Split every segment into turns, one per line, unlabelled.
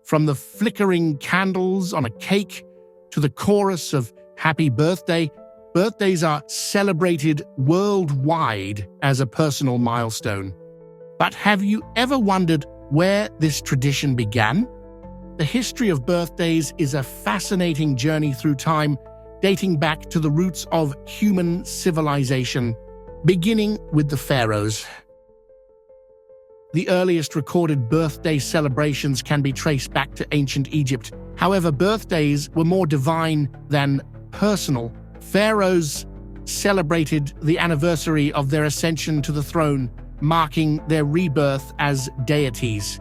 From the flickering candles on a cake to the chorus of happy birthday, birthdays are celebrated worldwide as a personal milestone. But have you ever wondered where this tradition began? The history of birthdays is a fascinating journey through time, dating back to the roots of human civilization, beginning with the pharaohs. The earliest recorded birthday celebrations can be traced back to ancient Egypt. However, birthdays were more divine than personal. Pharaohs celebrated the anniversary of their ascension to the throne, marking their rebirth as deities.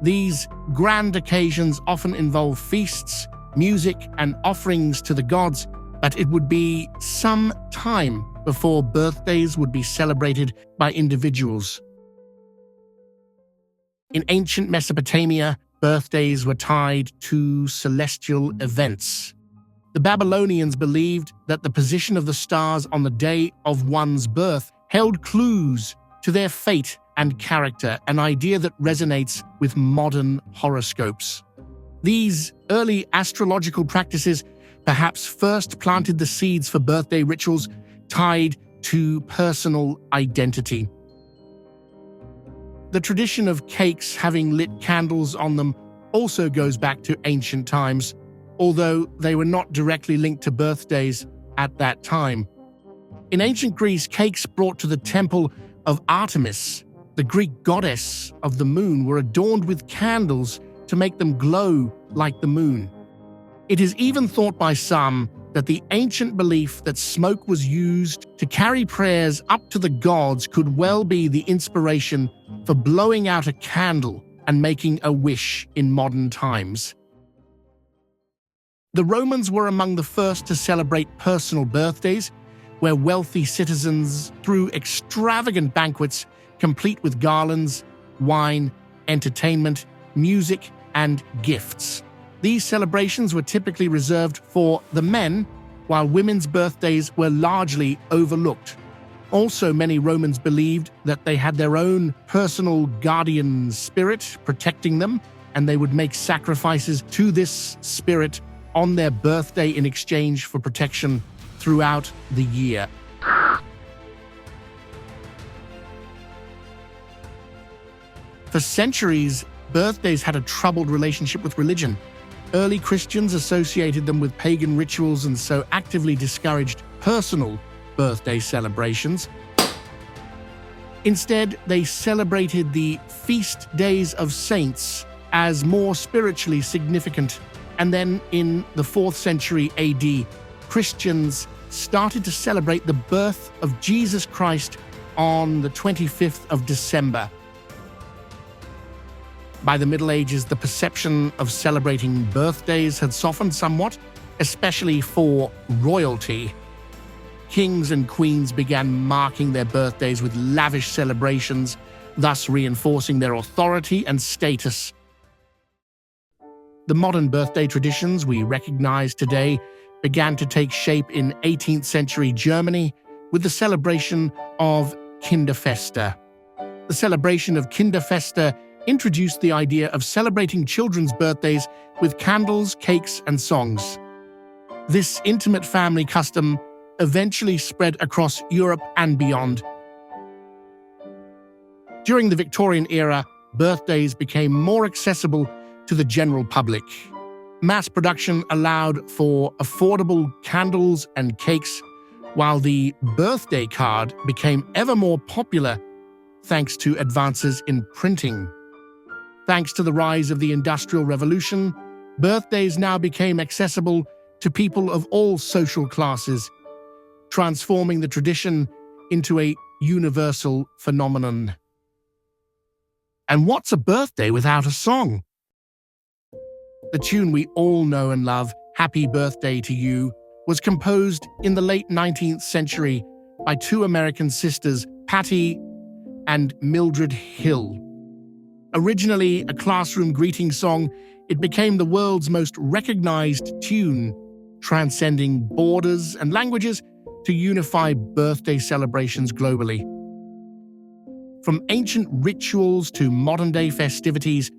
These grand occasions often involve feasts, music, and offerings to the gods, but it would be some time before birthdays would be celebrated by individuals. In ancient Mesopotamia, birthdays were tied to celestial events. The Babylonians believed that the position of the stars on the day of one's birth held clues to their fate and character, an idea that resonates with modern horoscopes. These early astrological practices perhaps first planted the seeds for birthday rituals tied to personal identity. The tradition of cakes having lit candles on them also goes back to ancient times, although they were not directly linked to birthdays at that time. In ancient Greece, cakes brought to the temple of Artemis, the Greek goddess of the moon, were adorned with candles to make them glow like the moon. It is even thought by some that the ancient belief that smoke was used to carry prayers up to the gods could well be the inspiration for blowing out a candle and making a wish in modern times. The Romans were among the first to celebrate personal birthdays, where wealthy citizens threw extravagant banquets complete with garlands, wine, entertainment, music, and gifts. These celebrations were typically reserved for the men, while women's birthdays were largely overlooked. Also, many Romans believed that they had their own personal guardian spirit protecting them, and they would make sacrifices to this spirit on their birthday in exchange for protection throughout the year. For centuries, birthdays had a troubled relationship with religion. Early Christians associated them with pagan rituals and so actively discouraged personal birthday celebrations. Instead, they celebrated the feast days of saints as more spiritually significant. And then in the 4th century AD, Christians started to celebrate the birth of Jesus Christ on the 25th of December. By the Middle Ages, the perception of celebrating birthdays had softened somewhat, especially for royalty. Kings and queens began marking their birthdays with lavish celebrations, thus reinforcing their authority and status. The modern birthday traditions we recognize today began to take shape in 18th century Germany with the celebration of Kinderfeste. The celebration of Kinderfeste introduced the idea of celebrating children's birthdays with candles, cakes, and songs. This intimate family custom eventually spread across Europe and beyond. During the Victorian era, birthdays became more accessible to the general public. Mass production allowed for affordable candles and cakes, while the birthday card became ever more popular thanks to advances in printing. Thanks to the rise of the Industrial Revolution, birthdays now became accessible to people of all social classes, transforming the tradition into a universal phenomenon. And what's a birthday without a song? The tune we all know and love, Happy Birthday to You, was composed in the late 19th century by two American sisters, Patty and Mildred Hill. Originally a classroom greeting song, it became the world's most recognized tune, transcending borders and languages to unify birthday celebrations globally. From ancient rituals to modern-day festivities,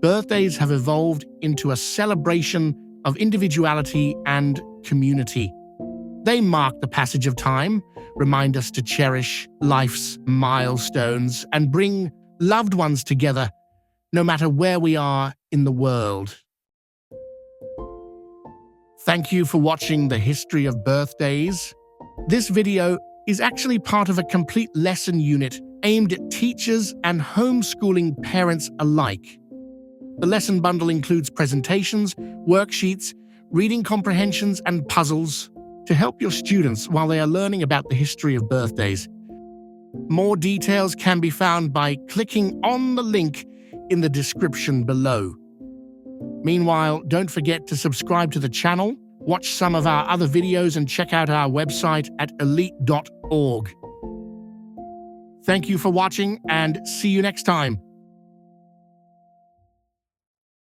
birthdays have evolved into a celebration of individuality and community. They mark the passage of time, remind us to cherish life's milestones, and bring loved ones together, no matter where we are in the world. Thank you for watching the history of birthdays. This video is actually part of a complete lesson unit aimed at teachers and homeschooling parents alike. The lesson bundle includes presentations, worksheets, reading comprehensions, and puzzles to help your students while they are learning about the history of birthdays. More details can be found by clicking on the link in the description below. Meanwhile, don't forget to subscribe to the channel, watch some of our other videos, and check out our website at elite.org. Thank you for watching, and see you next time.